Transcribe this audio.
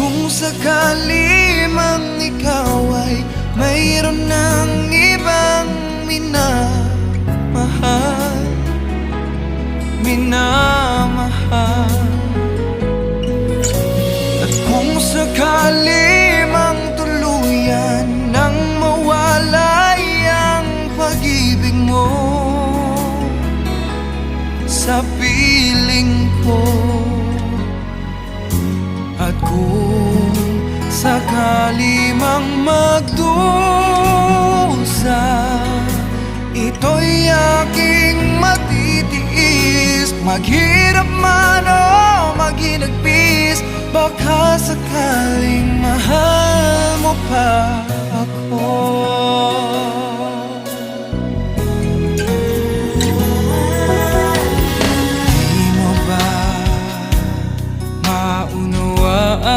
kung sakali mang ikaw ay mayroon ng ibang minamahal, at kung sakali mang tuluyan nang mawalay ang pag-ibig mo sa piling ko, at kung sakali mang magdusa, ito'y aking matitiis. Maghirap man o maginagpis, baka sakaling mahal mo pa ako.